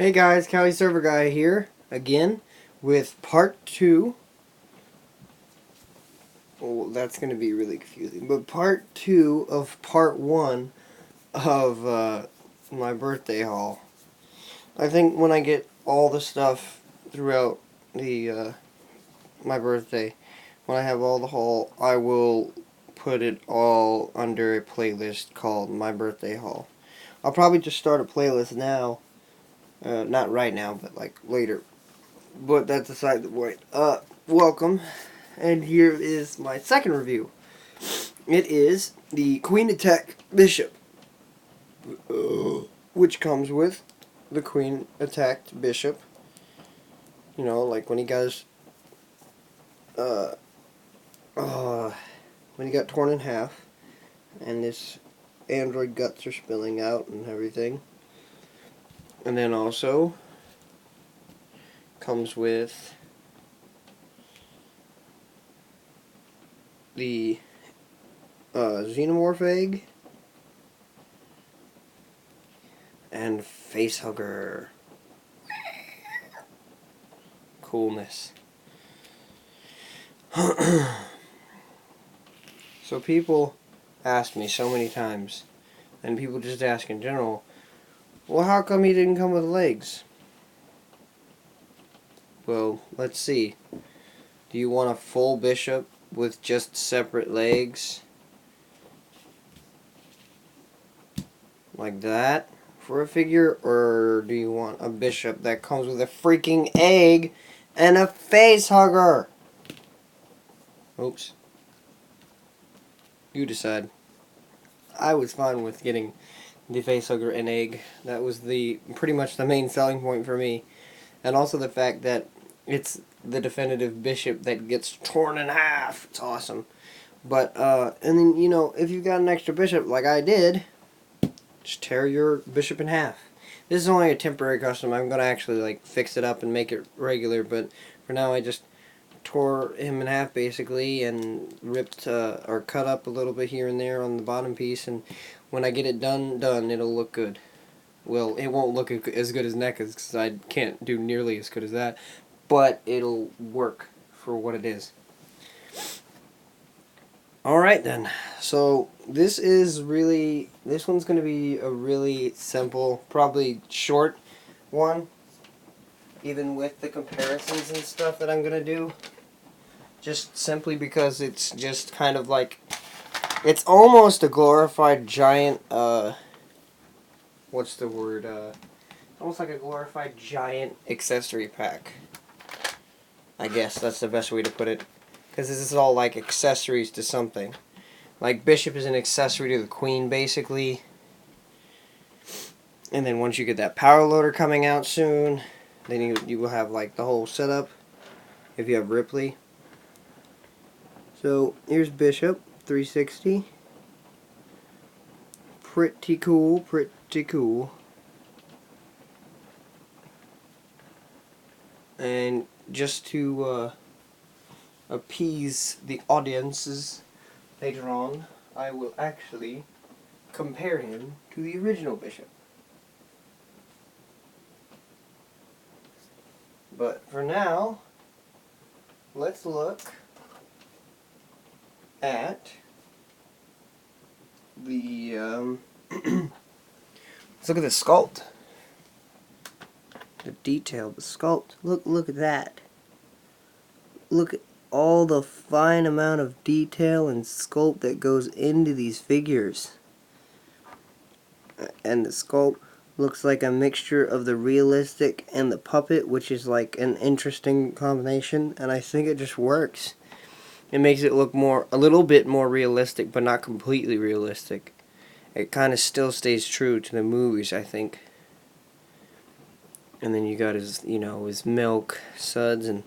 Hey guys, Cali Server Guy here again with part 2. Oh, that's going to be really confusing. But part 2 of part 1 of my birthday haul. I think when I get all the stuff throughout the my birthday, when I have all the haul, I will put it all under a playlist called My Birthday Haul. I'll probably just start a playlist now. Not right now, but like later. But that's aside the point. Welcome, and here is my second review. It is the Queen Attack Bishop, which comes with the Queen Attacked Bishop. You know, like when he got uh, when he got torn in half, and his android guts are spilling out and everything. And then also comes with the Xenomorph egg and Facehugger. Coolness. So people ask me so many times, and people just ask in general, well, how come he didn't come with legs? Well, let's see. Do you want a full bishop with just separate legs? Like that for a figure? Or do you want a bishop that comes with a freaking egg and a face hugger? Oops. You decide. I was fine with getting the facehugger and egg. That was pretty much the main selling point for me. And also the fact that it's the definitive bishop that gets torn in half. It's awesome. But, and then, you know, if you've got an extra bishop like I did, just tear your bishop in half. This is only a temporary custom. I'm going to actually, like, fix it up and make it regular. But for now, I just tore him in half basically and ripped or cut up a little bit here and there on the bottom piece, and when I get it done it'll look good. Well, it won't look as good as Neca's because I can't do nearly as good as that, but it'll work for what it is. Alright then, so this one's going to be a really simple, probably short one, even with the comparisons and stuff that I'm going to do. Just simply because it's just kind of like, it's almost a glorified giant, what's the word, almost like a glorified giant accessory pack. I guess that's the best way to put it. Because this is all like accessories to something. Like Bishop is an accessory to the Queen, basically. And then once you get that power loader coming out soon, then you will have like the whole setup, if you have Ripley. So here's Bishop 360. Pretty cool, pretty cool. And just to appease the audiences later on, I will actually compare him to the original Bishop. But for now, let's look at the let's look at the sculpt. The detail, the sculpt. Look at that. Look at all the fine amount of detail and sculpt that goes into these figures. And the sculpt looks like a mixture of the realistic and the puppet, which is like an interesting combination, and I think it just works. It makes it look a little bit more realistic, but not completely realistic. It kind of still stays true to the movies, I think. And then you got his, his milk suds and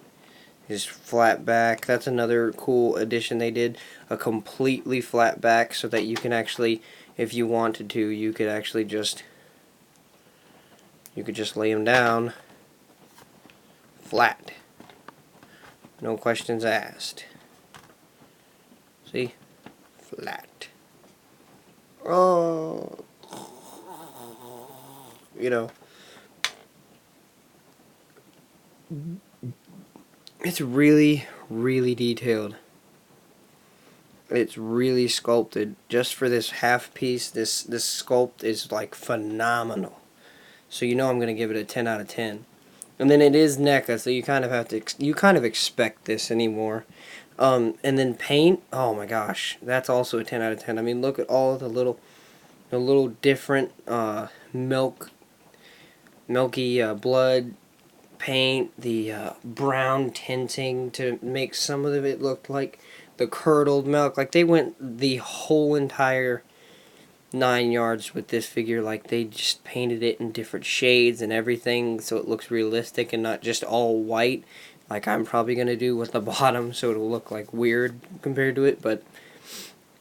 his flat back. That's another cool addition they did. A completely flat back so that you can actually, if you wanted to, you could actually just, lay him down flat. No questions asked. See? Flat. Oh. It's really, really detailed. It's really sculpted. Just for this half piece, this sculpt is like phenomenal. So you know I'm going to give it a 10 out of 10. And then it is NECA, so you kind of have to, you kind of expect this anymore. And then paint, oh my gosh, that's also a 10 out of 10. I mean, look at all the little different milky blood paint, the brown tinting to make some of it look like the curdled milk. Like, they went the whole entire 9 yards with this figure. Like, they just painted it in different shades and everything so it looks realistic and not just all white like I'm probably going to do with the bottom, so it'll look like weird compared to it. But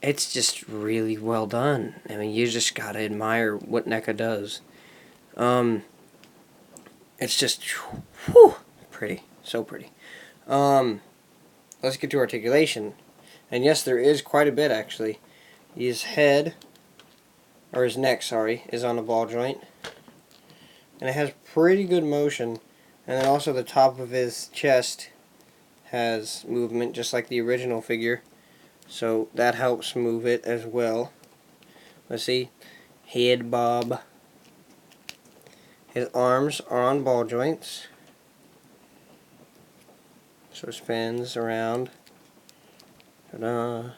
it's just really well done. I mean, you just gotta admire what NECA does. It's just whew, pretty, so pretty. Let's get to articulation. And yes, there is quite a bit actually. His head, or his neck, sorry, is on a ball joint. And it has pretty good motion. And then also the top of his chest has movement, just like the original figure. So that helps move it as well. Let's see. Head bob. His arms are on ball joints. So it spins around. Ta-da.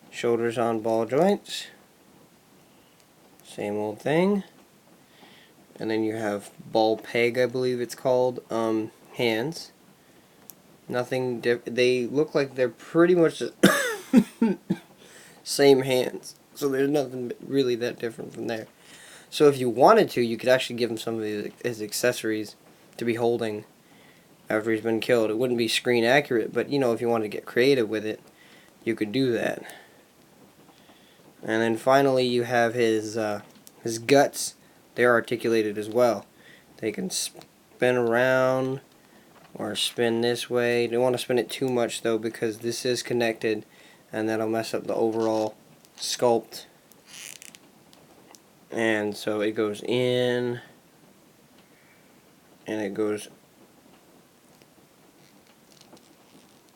Shoulders on ball joints. Same old thing. And then you have ball peg, I believe it's called. Hands. Nothing they look like they're pretty much the same hands. So there's nothing really that different from there. So if you wanted to, you could actually give him some of his accessories to be holding after he's been killed. It wouldn't be screen accurate, but you know, if you wanted to get creative with it, you could do that. And then finally you have his guts. They're articulated as well. They can spin around or spin this way. You don't want to spin it too much though, because this is connected and that'll mess up the overall sculpt. And so it goes in and it goes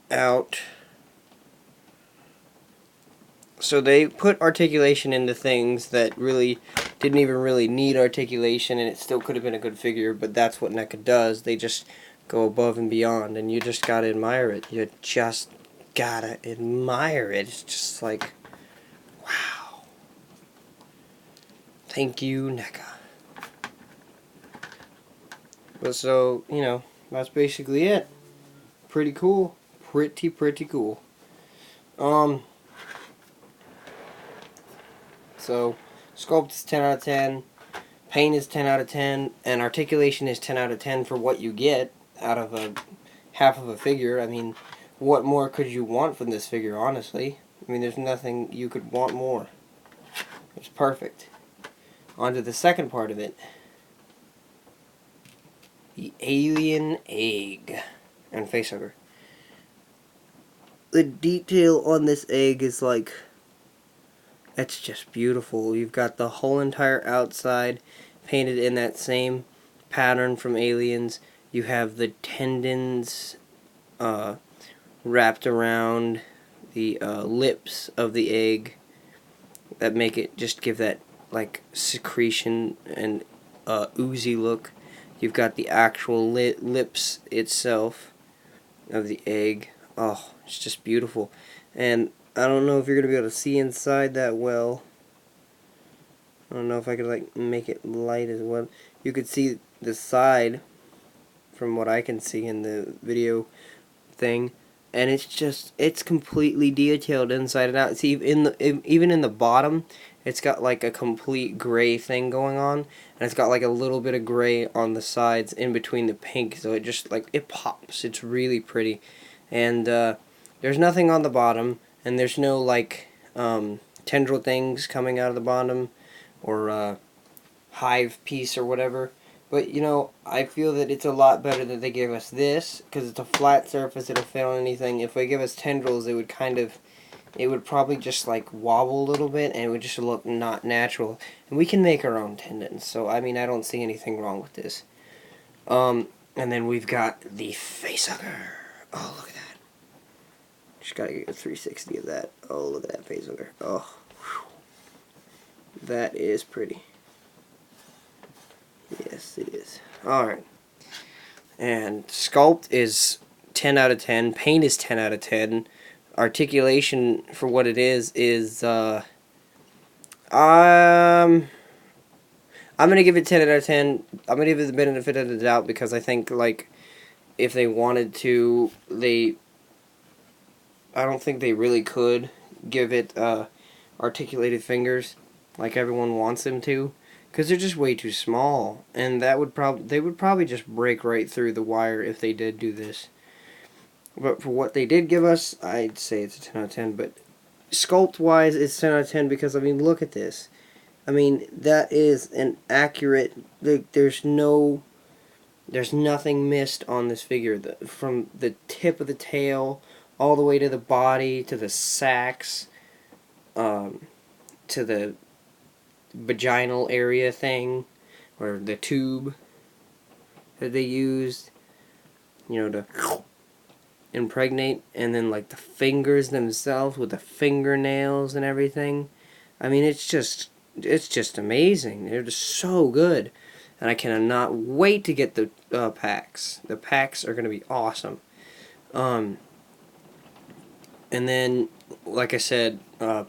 out. So they put articulation into things that really didn't even really need articulation, and it still could have been a good figure, but that's what NECA does. They just go above and beyond, and you just gotta admire it. You just gotta admire it. It's just like, wow. Thank you, NECA. But so, you know, that's basically it. Pretty cool. Pretty cool. So, sculpt is 10 out of 10, paint is 10 out of 10, and articulation is 10 out of 10 for what you get out of a half of a figure. I mean, what more could you want from this figure, honestly? I mean, there's nothing you could want more. It's perfect. On to the second part of it. The alien egg and facehugger. The detail on this egg is like, it's just beautiful. You've got the whole entire outside painted in that same pattern from Aliens. You have the tendons wrapped around the lips of the egg that make it just give that like secretion and oozy look. You've got the actual lips itself of the egg. Oh, it's just beautiful. And I don't know if you're going to be able to see inside that well. I don't know if I could like make it light as well. You could see the side from what I can see in the video thing, and it's just, it's completely detailed inside and out. See, even in the bottom, it's got like a complete gray thing going on, and it's got like a little bit of gray on the sides in between the pink, so it just like, it pops. It's really pretty. And there's nothing on the bottom, and there's no like tendril things coming out of the bottom, or hive piece or whatever. But you know, I feel that it's a lot better that they give us this, because it's a flat surface, it'll fit on anything. If they give us tendrils, it would kind of, it would probably just like wobble a little bit, and it would just look not natural. And we can make our own tendons, so I mean, I don't see anything wrong with this. And then we've got the facehugger. Oh, look at that. Just gotta get a 360 of that. Oh, look at that facehugger. Oh, whew. That is pretty. Yes, it is. Alright. And sculpt is 10 out of 10. Paint is 10 out of 10. Articulation, for what it is, I'm gonna give it 10 out of 10. I'm gonna give it the benefit of the doubt because I think, like, if they wanted to, I don't think they really could give it articulated fingers like everyone wants them to, because they're just way too small, and they would probably just break right through the wire if they did do this. But for what they did give us, I'd say it's a 10 out of 10. But sculpt wise, it's 10 out of 10 because, I mean, look at this. I mean, that is an accurate. There's nothing missed on this figure. From the tip of the tail all the way to the body, to the sacs, to the vaginal area thing, or the tube that they used, to impregnate, and then like the fingers themselves with the fingernails and everything. I mean, it's just amazing. They're just so good, and I cannot wait to get the packs. The packs are going to be awesome. And then, like I said,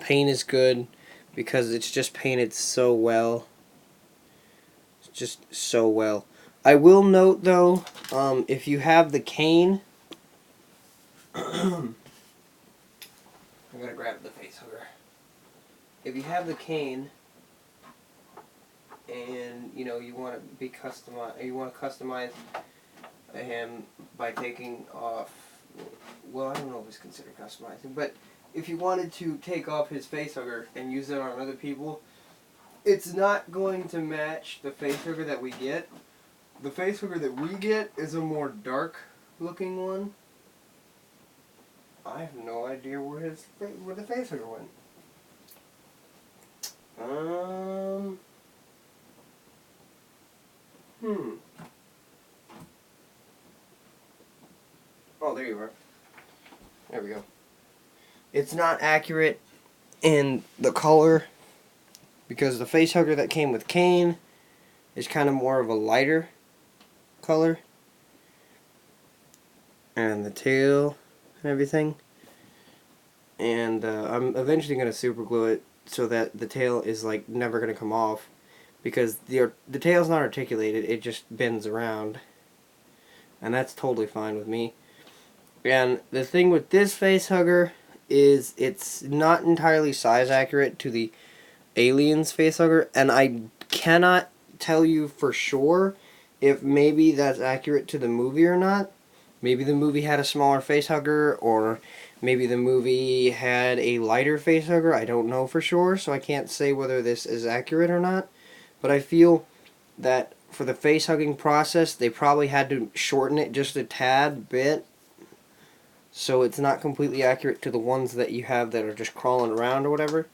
paint is good because it's just painted so well. It's just so well. I will note though, if you have the cane, I'm gonna grab the face hugger. If you have the cane, and you want to be customize him by taking off. Well, I don't know if it's considered customizing, but if you wanted to take off his facehugger and use it on other people, it's not going to match the facehugger that we get. The facehugger that we get is a more dark looking one. I have no idea where the facehugger went. Oh, there you are. There we go. It's not accurate in the color because the facehugger that came with Kane is kind of more of a lighter color. And the tail and everything. And I'm eventually going to super glue it so that the tail is like never going to come off, because the tail's not articulated, it just bends around, and that's totally fine with me. And the thing with this face hugger is it's not entirely size accurate to the Aliens face hugger, and I cannot tell you for sure if maybe that's accurate to the movie or not. Maybe the movie had a smaller face hugger, or maybe the movie had a lighter face hugger. I don't know for sure, so I can't say whether this is accurate or not. But I feel that for the face hugging process, they probably had to shorten it just a tad bit, so it's not completely accurate to the ones that you have that are just crawling around or whatever.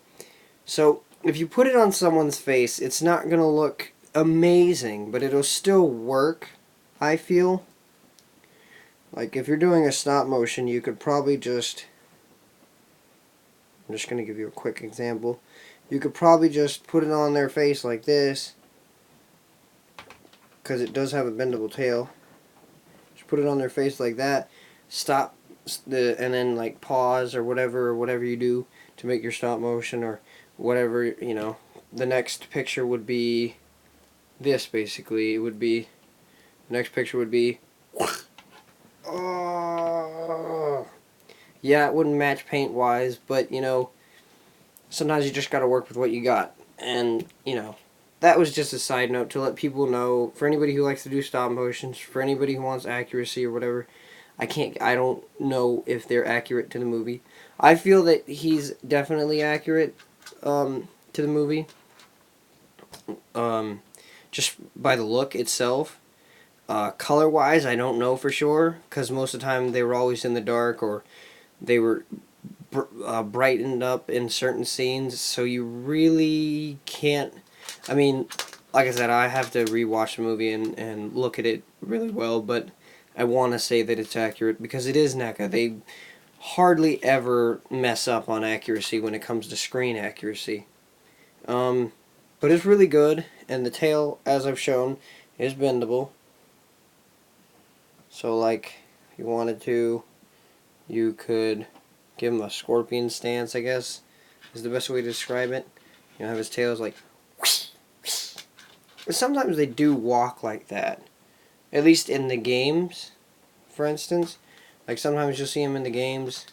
So if you put it on someone's face, it's not going to look amazing, but it'll still work, I feel. Like, if you're doing a stop motion, you could probably just... I'm just going to give you a quick example. You could probably just put it on their face like this, because it does have a bendable tail. Just put it on their face like that, stop, and then like pause or whatever you do to make your stop motion, or whatever, The next picture would be this, basically. The next picture would be... Oh, yeah, it wouldn't match paint-wise, but, sometimes you just gotta work with what you got. And, that was just a side note to let people know, for anybody who likes to do stop motions, for anybody who wants accuracy or whatever, I don't know if they're accurate to the movie. I feel that he's definitely accurate to the movie, just by the look itself. Color-wise, I don't know for sure, because most of the time they were always in the dark, or they were brightened up in certain scenes, so you really can't... I mean, like I said, I have to rewatch the movie and look at it really well, but I want to say that it's accurate because it is NECA. They hardly ever mess up on accuracy when it comes to screen accuracy. Um, but it's really good, and the tail, as I've shown, is bendable. So, like, if you wanted to, you could give him a scorpion stance, I guess, is the best way to describe it. You know, have his tail is like... But sometimes they do walk like that. At least in the games, for instance. Like, sometimes you'll see him in the games,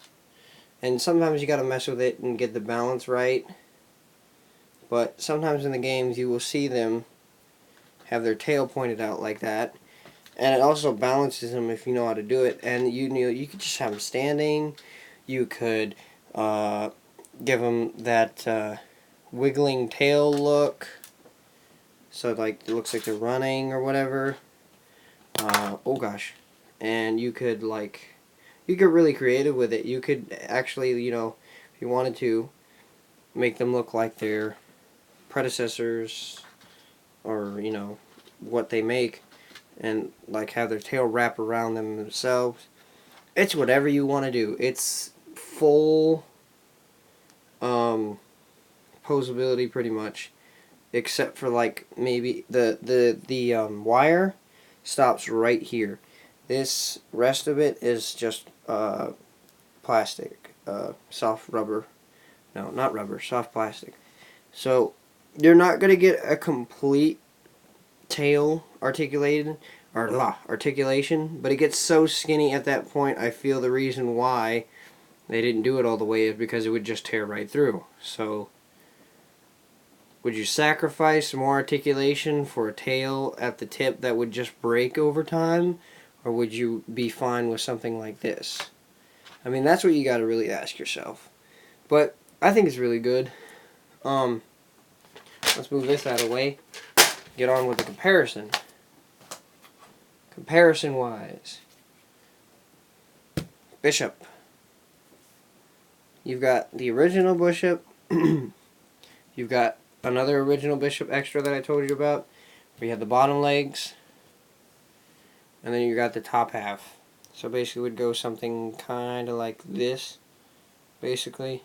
and sometimes you gotta mess with it and get the balance right. But sometimes in the games you will see them have their tail pointed out like that. And it also balances them if you know how to do it. And you know, you could just have them standing. You could give them that wiggling tail look. So like it looks like they're running or whatever. Oh gosh. And you could get really creative with it. You could actually, you know, if you wanted to, make them look like their predecessors or, you know, what they make, and like have their tail wrap around them themselves. It's whatever you want to do. It's full posability pretty much, except for like maybe the wire stops right here. This rest of it is just plastic, soft rubber. No, not rubber, soft plastic. So you're not gonna get a complete tail articulated or articulation, but it gets so skinny at that point. I feel the reason why they didn't do it all the way is because it would just tear right through. So would you sacrifice more articulation for a tail at the tip that would just break over time, or would you be fine with something like this? I mean, that's what you got to really ask yourself. But I think it's really good. Let's move this out of the way. Get on with the comparison. Comparison-wise, Bishop. You've got the original Bishop. You've got another original Bishop extra that I told you about, where you have the bottom legs, and then you got the top half. So basically, it would go something kind of like this, basically,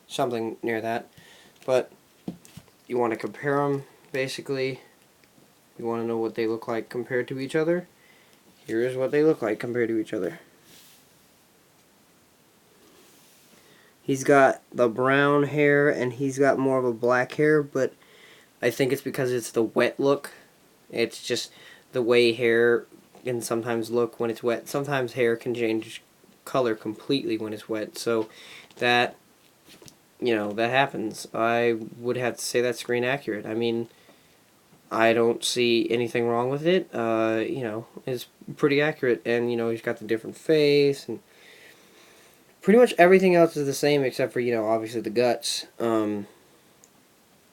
something near that. But you want to compare them, basically. You want to know what they look like compared to each other. Here is what they look like compared to each other. He's got the brown hair and he's got more of a black hair, but I think it's because it's the wet look. It's just the way hair can sometimes look when it's wet. Sometimes hair can change color completely when it's wet. So that, you know, that happens. I would have to say that's screen accurate. I mean, I don't see anything wrong with it. You know, it's pretty accurate, and you know, he's got the different face, and pretty much everything else is the same except for, you know, obviously the guts.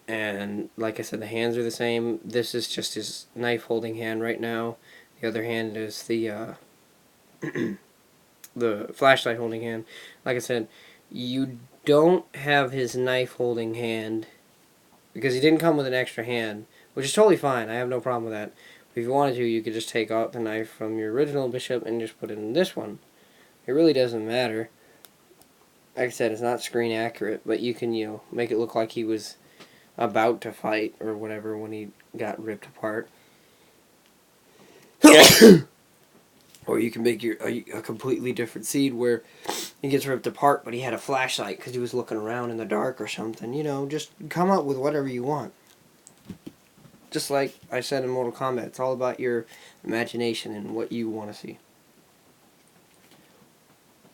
And like I said, the hands are the same. This is just his knife holding hand right now. The other hand is the the flashlight holding hand. Like I said, you don't have his knife holding hand because he didn't come with an extra hand, which is totally fine. I have no problem with that. But if you wanted to, you could just take out the knife from your original Bishop and just put it in this one. It really doesn't matter. Like I said, it's not screen accurate, but you can, you know, make it look like he was about to fight or whatever when he got ripped apart. Or you can make a completely different scene where he gets ripped apart, but he had a flashlight because he was looking around in the dark or something. You know, just come up with whatever you want. Just like I said in Mortal Kombat, it's all about your imagination and what you want to see.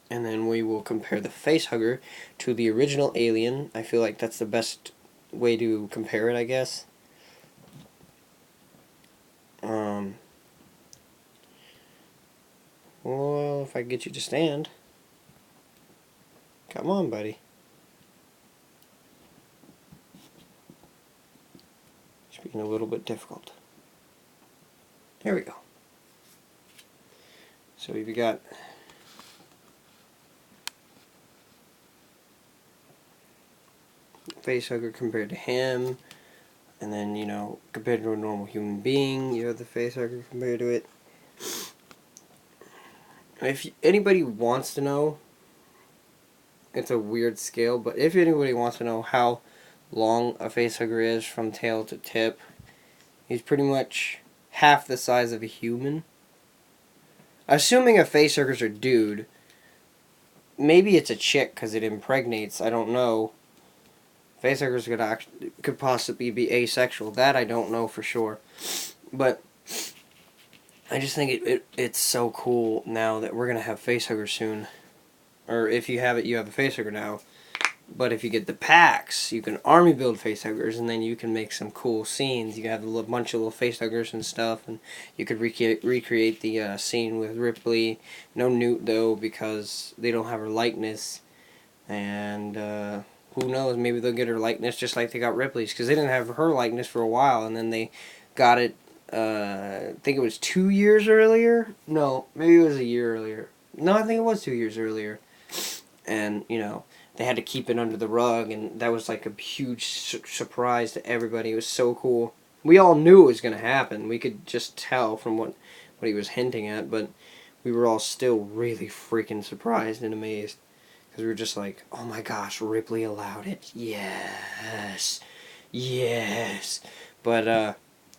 And then we will compare the facehugger to the original Alien. I feel like that's the best way to compare it, I guess. Well, if I get you to stand. Come on, buddy. It's being a little bit difficult. There we go. So we've got facehugger compared to him. And then, compared to a normal human being, you have the facehugger compared to it. If anybody wants to know, it's a weird scale, but if anybody wants to know how long a facehugger is from tail to tip, he's pretty much half the size of a human. Assuming a facehugger's a dude, maybe it's a chick because it impregnates, I don't know. Facehuggers could possibly be asexual. That I don't know for sure. But I just think it's so cool now that we're going to have facehuggers soon. Or if you have it, you have a facehugger now. But if you get the packs, you can army build facehuggers, and then you can make some cool scenes. You can have a bunch of little facehuggers and stuff, and you could recreate the scene with Ripley. No Newt, though, because they don't have her likeness. And who knows, maybe they'll get her likeness just like they got Ripley's, because they didn't have her likeness for a while, and then they got it, I think it was 2 years earlier? No, maybe it was a year earlier. No, I think it was 2 years earlier. And, they had to keep it under the rug, and that was like a huge surprise to everybody. It was so cool. We all knew it was going to happen. We could just tell from what he was hinting at, but we were all still really freaking surprised and amazed. Because we were just like, oh my gosh, Ripley allowed it. Yes. Yes. But,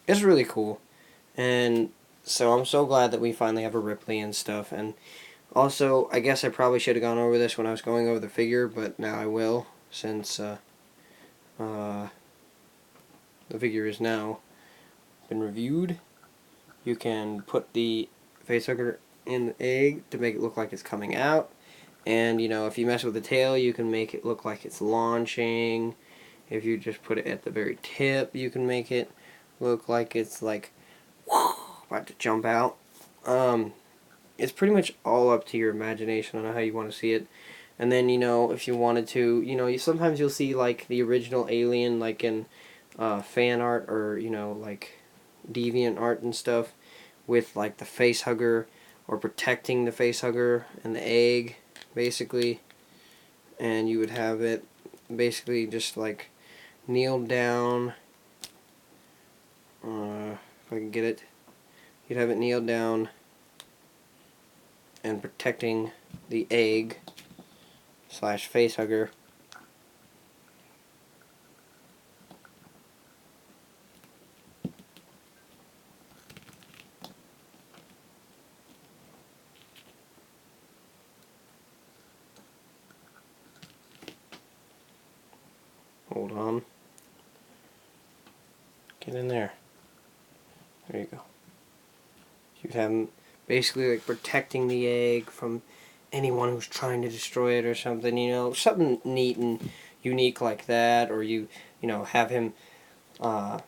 it's really cool. And so I'm so glad that we finally have a Ripley and stuff. And also, I guess I probably should have gone over this when I was going over the figure, but now I will, since the figure is now been reviewed. You can put the facehugger in the egg to make it look like it's coming out. And, if you mess with the tail, you can make it look like it's launching. If you just put it at the very tip, you can make it look like it's like about to jump out. It's pretty much all up to your imagination on how you want to see it. And then, if you wanted to, sometimes you'll see like the original Alien like in fan art or, like deviant art and stuff with like the facehugger or protecting the facehugger and the egg, basically. And you would have it basically just like kneeled down. If I can get it. You'd have it kneeled down and protecting the egg / facehugger. Hold on. Get in there. There you go. You'd have them basically like protecting the egg from anyone who's trying to destroy it or something, something neat and unique like that, or have him, have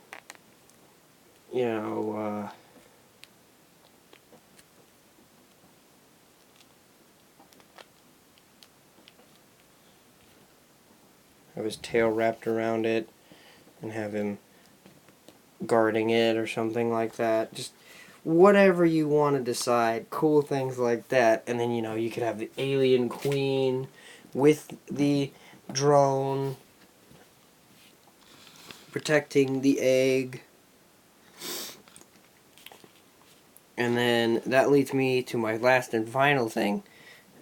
his tail wrapped around it and have him guarding it or something like that. Just whatever you want to decide, cool things like that. And then, you could have the alien queen with the drone protecting the egg. And then that leads me to my last and final thing.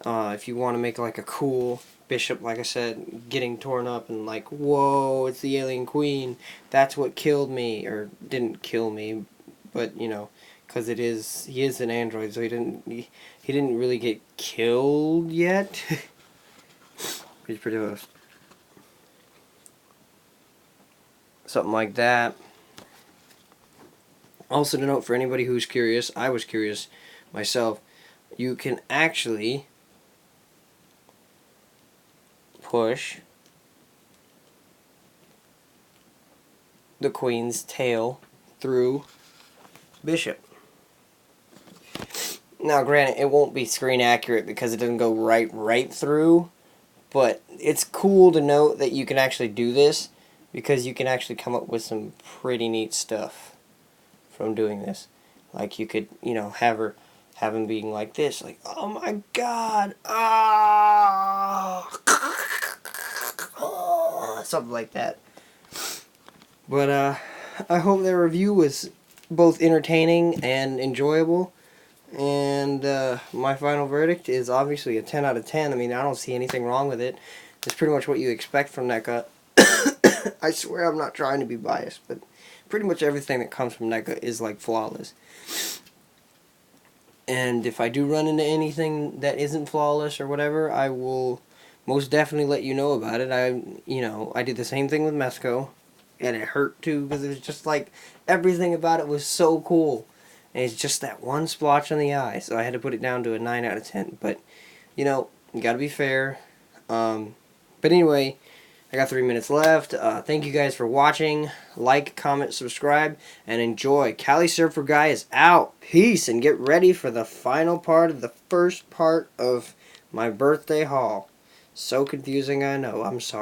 If you want to make like a cool bishop, like I said, getting torn up and like, whoa, it's the alien queen. That's what killed me, or didn't kill me, but because he is an android, so he didn't really get killed yet. He's pretty close. Something like that. Also to note for anybody who's curious, I was curious myself, you can actually push the queen's tail through Bishop. Now granted, it won't be screen accurate because it doesn't go right through, but it's cool to note that you can actually do this because you can actually come up with some pretty neat stuff from doing this. Like you could, have him being like this, like, oh my god, something like that. But I hope the review was both entertaining and enjoyable. And my final verdict is obviously a 10 out of 10. I mean, I don't see anything wrong with it. It's pretty much what you expect from Neca. I swear I'm not trying to be biased, but pretty much everything that comes from Neca is like flawless. And if I do run into anything that isn't flawless or whatever, I will most definitely let you know about it. I did the same thing with Mesco, and it hurt too because it was just like everything about it was so cool. And it's just that one splotch on the eye, so I had to put it down to a 9 out of 10. But, you gotta be fair. But anyway, I got 3 minutes left. Thank you guys for watching. Like, comment, subscribe, and enjoy. Cali Surfer Guy is out. Peace, and get ready for the final part of the first part of my birthday haul. So confusing, I know. I'm sorry.